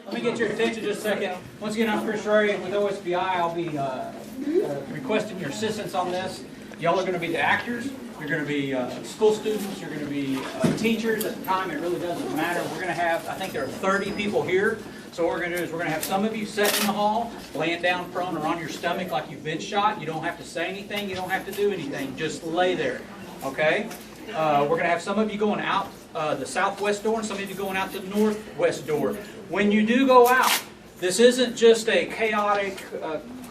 Let me get your attention just a second. Once again, I'm Chris Ray with OSBI. I'll be requesting your assistance on this. Y'all are going to be the actors. You're going to be school students. You're going to be teachers. At the time, it really doesn't matter. We're going to have, I think there are 30 people here. So what we're going to do is we're going to have some of you sitting in the hall, laying down prone or on your stomach like you've been shot. You don't have to say anything. You don't have to do anything. Just lay there. Okay? We're going to have some of you going out the southwest door and some of you going out the northwest door. When you do go out, this isn't just a chaotic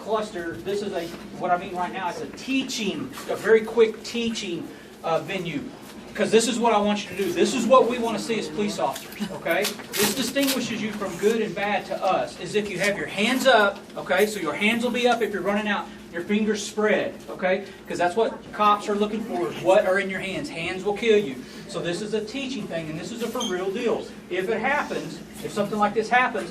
cluster. This is what I mean right now, it's a very quick teaching venue. Because this is what I want you to do. This is what we want to see as police officers, okay? This distinguishes you from good and bad to us, is if you have your hands up, okay? So your hands will be up if you're running out, your fingers spread, okay? Because that's what cops are looking for, is what are in your hands. Hands will kill you. So this is a teaching thing, and this is a for real deal. If it happens, if something like this happens,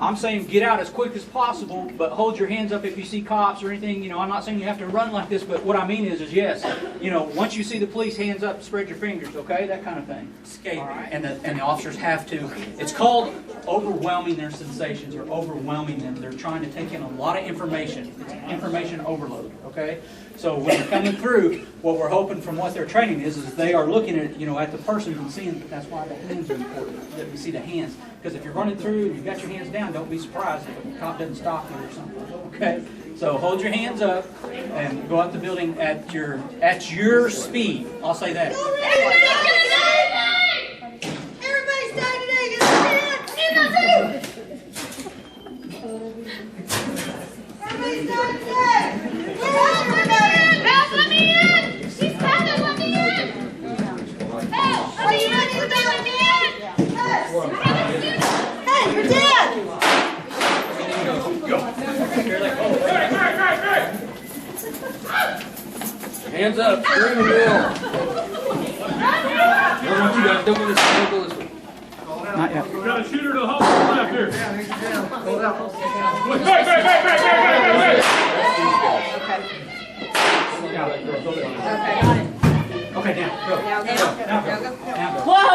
I'm saying get out as quick as possible, but hold your hands up if you see cops or anything. You know, I'm not saying you have to run like this, but what I mean is yes, you know, once you see the police, hands up, spread your fingers, okay? That kind of thing. Escape. Right. And the officers have to. It's called overwhelming their sensations or overwhelming them. They're trying to take in a lot of information. It's information overload, okay? So when they're coming through, what we're hoping from what they're training is they are looking at, you know, at the person and seeing that that's why the hands are important, that we see the hands. Because if you're running through and you've got your hands down, don't be surprised if a cop doesn't stop you or something, okay? So hold your hands up and go out the building at your speed. I'll say that. Everybody's dying today. Everybody's dying today. Help, let me in! She's coming, let me in! Help! Are you ready to let me in? Hey, you're dead! Hands up, scream and yell. Don't go this way, don't go this way. Not yet. We got a shooter to the hospital left here. Okay, down. Go. Now go. Whoa!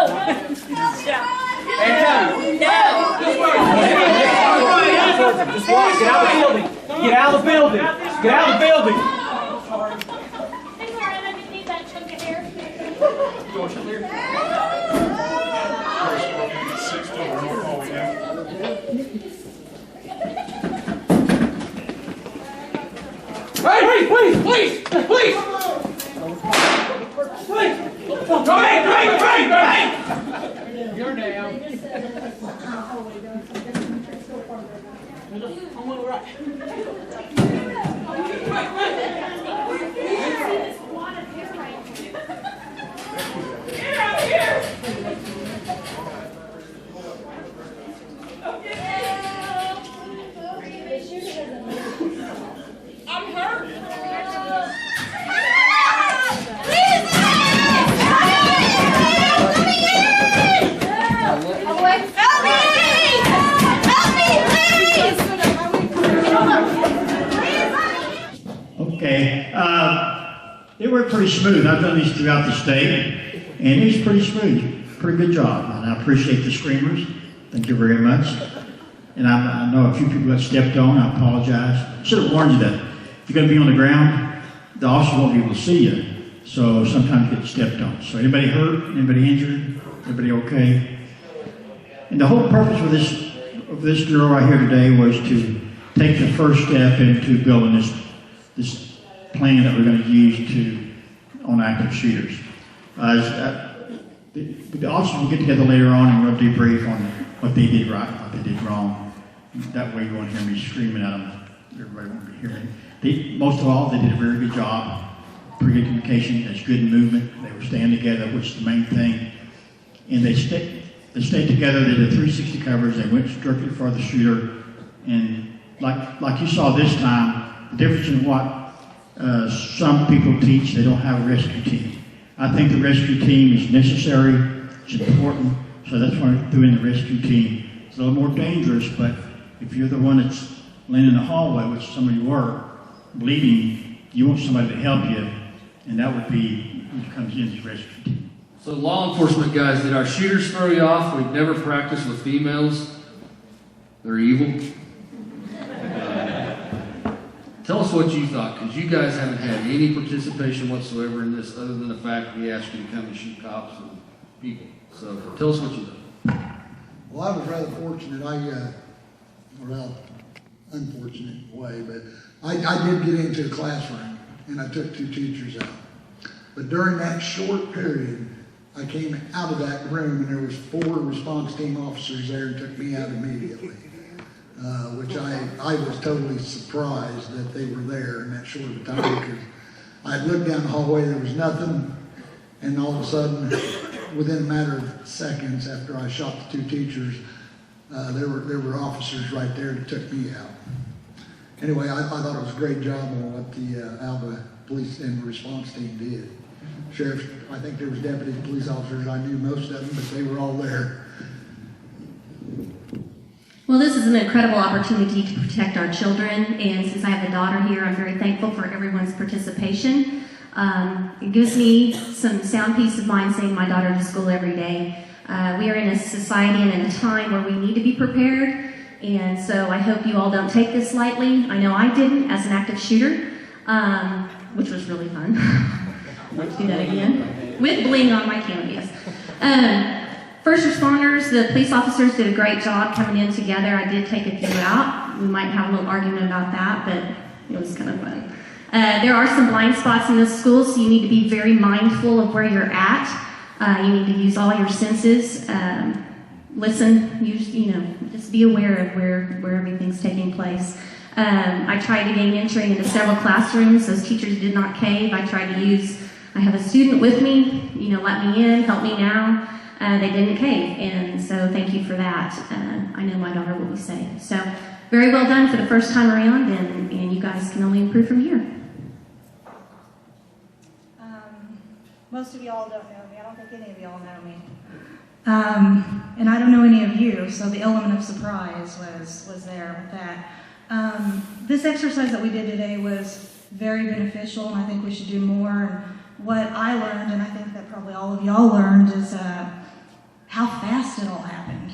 Just walk. Get out of the building. Get out of the building. Get out of the building. Hey, Lauren, I didn't need that chunk of hair. Hey, please, please, please! Hey! You're down. I'm hurt. Okay, they were pretty smooth. I've done these throughout the state, and it's pretty smooth. Pretty good job, and I appreciate the screamers. Thank you very much. And I know a few people got stepped on. I apologize. Should have warned you that if you're going to be on the ground, the officer won't be able to see you. So sometimes you get stepped on. So anybody hurt? Anybody injured? Everybody okay? And the whole purpose of this drill right here today was to take the first step into building this plan that we're going to use on active shooters. The officers will get together later on and we'll debrief on what they did right, what they did wrong. That way you won't hear me screaming at them. Everybody won't be hearing me. Most of all, they did a very good job. Pretty good communication, there's good movement. They were staying together, which is the main thing. And they stayed together, they did 360 coverage, they went strictly for the shooter. And like you saw this time, the difference in what some people teach, they don't have a rescue team. I think the rescue team is necessary, it's important, so that's why we're doing the rescue team. It's a little more dangerous, but if you're the one that's laying in the hallway, which some of you were, bleeding, you want somebody to help you, and that would be who comes in as rescue team. So law enforcement guys, did our shooters throw you off? We've never practiced with females. They're evil. Tell us what you thought, because you guys haven't had any participation whatsoever in this other than the fact that we asked you to come and shoot cops and people. So tell us what you thought. Well, I was rather fortunate. Well, unfortunate way, but I did get into a classroom and I took 2 teachers out. But during that short period, I came out of that room and there was 4 response team officers there and took me out immediately. Which I was totally surprised that they were there in that short of time, because I looked down the hallway, there was nothing, and all of a sudden, within a matter of seconds after I shot the 2 teachers, there were officers right there that took me out. Anyway, I thought it was a great job on what the Alva police and response team did. Sheriff, I think there was deputy police officers, I knew most of them, but they were all there. Well, this is an incredible opportunity to protect our children, and since I have a daughter here, I'm very thankful for everyone's participation. It gives me some sound peace of mind saying my daughter to school every day. We are in a society and in a time where we need to be prepared, and so I hope you all don't take this lightly. I know I didn't as an active shooter, which was really fun. I'd like to do that again. With bling on my camo, yes. First responders, the police officers did a great job coming in together. I did take a few out. We might have a little argument about that, but it was kind of fun. There are some blind spots in this school, so you need to be very mindful of where you're at. You need to use all your senses. Listen, just be aware of where everything's taking place. I tried to gain entry into several classrooms. Those teachers did not cave. I have a student with me, let me in, help me now. They didn't cave, and so thank you for that. I know my daughter will be safe. So very well done for the first time around, and you guys can only improve from here. Most of y'all don't know me. I don't think any of y'all know me. And I don't know any of you, so the element of surprise was there with that. This exercise that we did today was very beneficial, and I think we should do more. And what I learned, and I think that probably all of y'all learned, is how fast it all happened.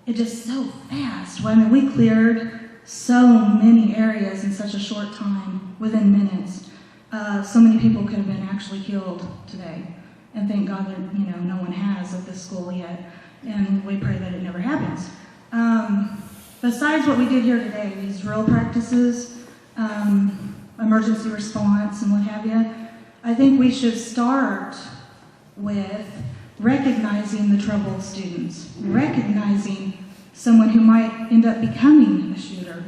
It just so fast. I mean, we cleared so many areas in such a short time, within minutes. So many people could have been actually killed today. And thank God that, no one has at this school yet. And we pray that it never happens. Besides what we did here today, these drill practices, emergency response and what have you, I think we should start with recognizing the troubled students, recognizing someone who might end up becoming a shooter.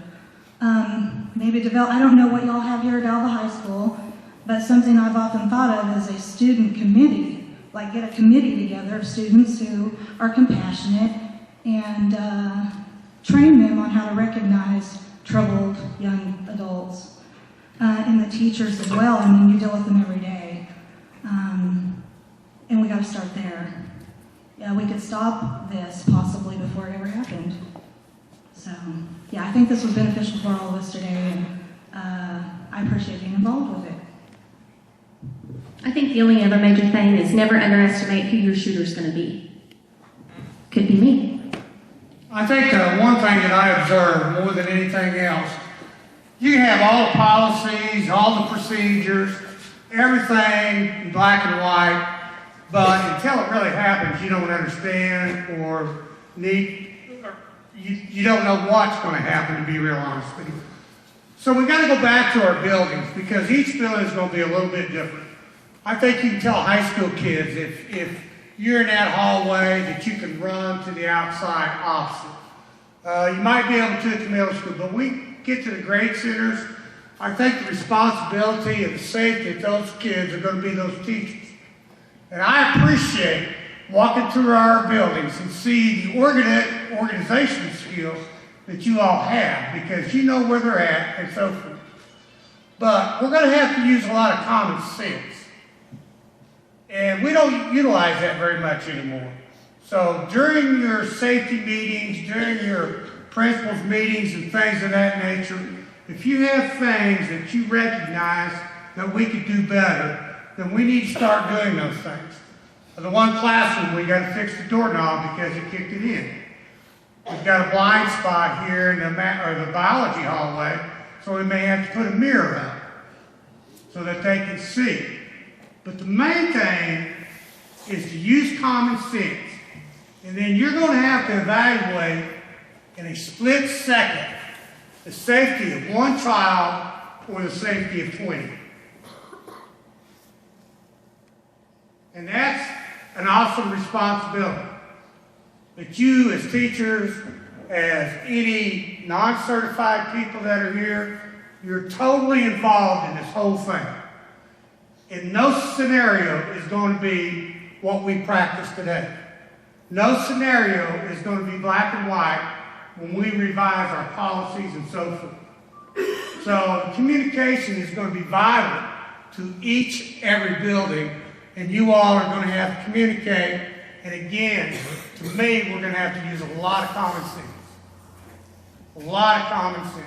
Maybe I don't know what y'all have here at Alva High School, but something I've often thought of is a student committee, like get a committee together of students who are compassionate and train them on how to recognize troubled young adults. And the teachers as well. I mean, you deal with them every day. And we got to start there. Yeah, we could stop this possibly before it ever happened. So, yeah, I think this was beneficial for all of us today, and I appreciate being involved with it. I think the only other major thing is never underestimate who your shooter's going to be. Could be me. I think one thing that I observed more than anything else, you can have all the policies, all the procedures, everything in black and white, but until it really happens, you don't understand or you don't know what's going to happen, to be real honest with you. So we got to go back to our buildings, because each building is going to be a little bit different. I think you can tell high school kids if you're in that hallway that you can run to the outside opposite. You might be able to at the middle school, but we get to the grade centers, I think the responsibility and the safety of those kids are going to be those teachers. And I appreciate walking through our buildings and see the organization skills that you all have, because you know where they're at and so forth. But we're going to have to use a lot of common sense. And we don't utilize that very much anymore. So during your safety meetings, during your principals meetings and things of that nature, if you have things that you recognize that we could do better, then we need to start doing those things. For the one classroom, we got to fix the doorknob because it kicked it in. We've got a blind spot here in the biology hallway, so we may have to put a mirror up so that they can see. But the main thing is to use common sense. And then you're going to have to evaluate in a split second the safety of one child or the safety of 20. And that's an awesome responsibility. That you as teachers, as any non-certified people that are here, you're totally involved in this whole thing. And no scenario is going to be what we practice today. No scenario is going to be black and white when we revise our policies and so forth. So communication is going to be vital to every building, and you all are going to have to communicate. And again, to me, we're going to have to use a lot of common sense. A lot of common sense.